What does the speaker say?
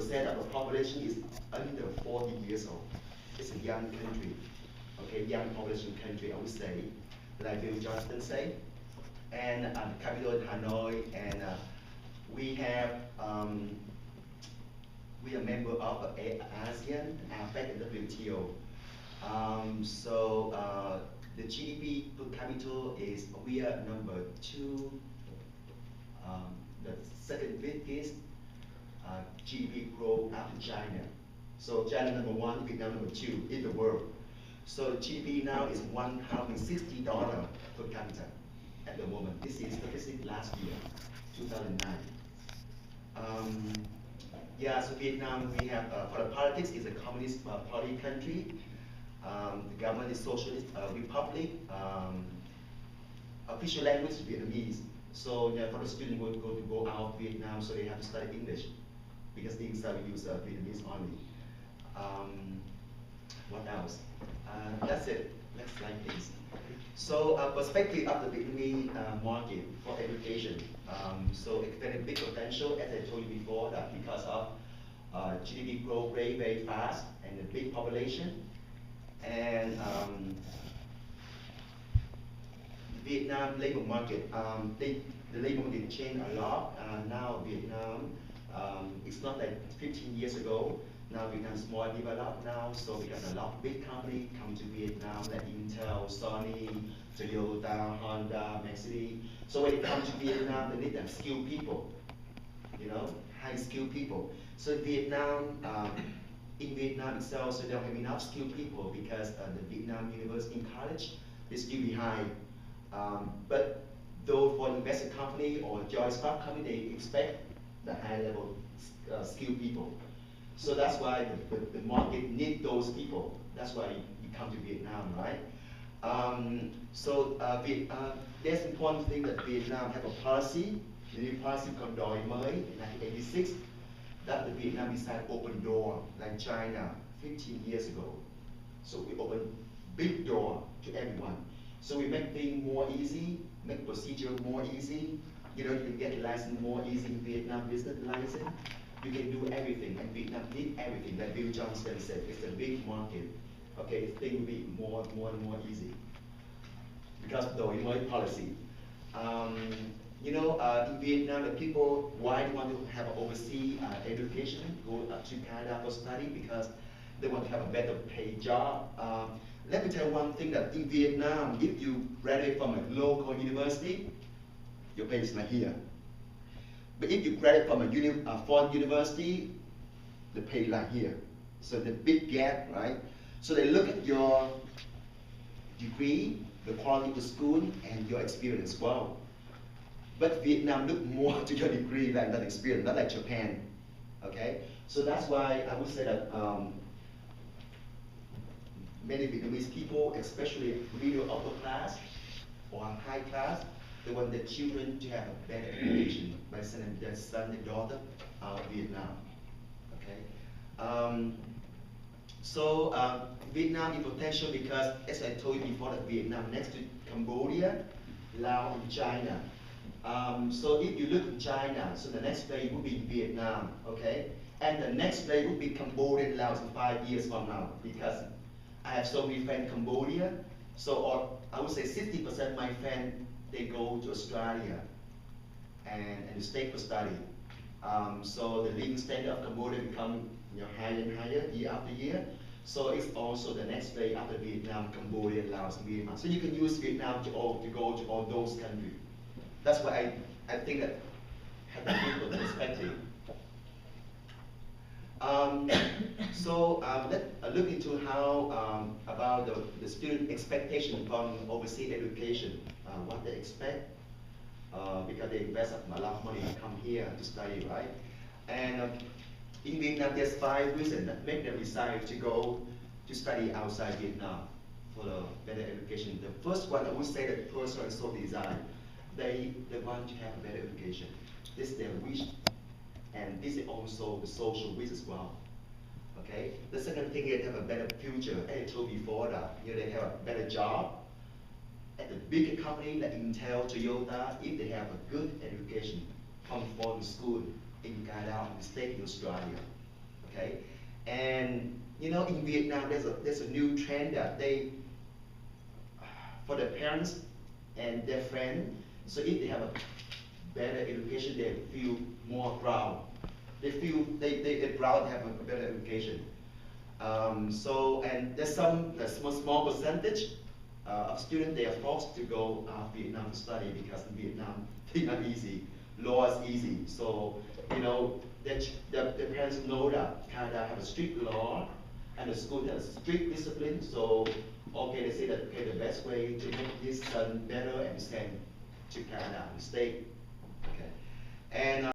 50% of the population is under 40 years old. It's a young country, okay, young population country, I would say, like Bill Johnston say. And the capital in Hanoi, and we have, we are member of ASEAN, APEC, and WTO. The GDP per capita is, we are number 2, the second biggest GDP growth after China. So China number 1, Vietnam number 2 in the world. So GDP now is $160 per capita at the moment. This is statistic last year, 2009. Yeah, so Vietnam, we have, for the politics, is a communist party country. The government is socialist republic. Official language is Vietnamese. So for the student who go out of Vietnam, so they have to study English because the inside we use Vietnamese only. What else? That's it. Next slide, please. So perspective of the Vietnamese market for education. So it's very big potential, as I told you before, that because of GDP growth rate very fast and the big population. And Vietnam labor market, the labor market changed a lot. Now Vietnam, it's not like 15 years ago. Now Vietnam is more developed now, so we got a lot of big companies come to Vietnam, like Intel, Sony, Toyota, Honda, Mercedes. So when they come to Vietnam, they need them skilled people, you know, high skilled people. So Vietnam, in Vietnam itself, so they don't have enough skilled people because the Vietnam University and College is still behind. But though for investment company or joint stock company, they expect the high level skilled people. So that's why the market needs those people. That's why you come to Vietnam, right? There's important thing that Vietnam have a policy, the new policy called Đòi Mới in 1986, that the Vietnam decided to open door like China 15 years ago. So we open big door to everyone. So we make things more easy, make procedure more easy. You know, you can get a license more easy in Vietnam, business license. You can do everything, and Vietnam need everything. Like Bill Johnston said, it's a big market. Okay, things will be more and more easy because of the Đòi policy. You know, in Vietnam, the people, why they want to have an overseas education, go to Canada for study, because they want to have a better paid job. Let me tell you one thing, that in Vietnam, if you graduate from a local university, your pay is not here. But if you graduate from a foreign university, the pay is not here. So the big gap, right? So they look at your degree, the quality of the school, and your experience as well. But Vietnam look more to your degree than that experience, not like Japan. Okay? So that's why I would say that many Vietnamese people, especially middle upper class or high class, they want their children to have a better education by sending their son and daughter out of Vietnam. Okay? Vietnam is potential because, as I told you before, that Vietnam next to Cambodia, Laos, and China. So if you look at China, so the next place would be Vietnam, okay? And the next place would be Cambodia and Laos in 5 years from now, because I have so many friends in Cambodia. So, or I would say 60% of my friends, they go to Australia and stay for study. So the living standard of Cambodia become higher and higher year after year. So it's also the next place after Vietnam, Cambodia, Laos, and Myanmar. So you can use Vietnam to go to all those countries. That's why I think that have a good perspective. Let's look into how about the student expectation from overseas education, what they expect, because they invest a lot of money to come here to study, right? And in Vietnam, there's 5 reasons that make them decide to go to study outside Vietnam for the better education. The first one, I would say that personal and social design. They want to have a better education. This is their wish, and this is also the social wish as well. Okay. The second thing is they have a better future. As I told before that they have a better job at the bigger company like Intel, Toyota. If they have a good education from foreign school in Canada or the state in Australia. okay? And you know, in Vietnam, there's a new trend that for the parents and their friend, so if they have a better education, they feel more proud. They're proud to have a better education. And there's a small percentage of students, they are forced to go Vietnam to study because in Vietnam things are easy, law is easy. So you know the parents know that Canada have a strict law and the school has strict discipline. So okay, they say that okay, the best way to make this son better and send to Canada, stay. Okay, and.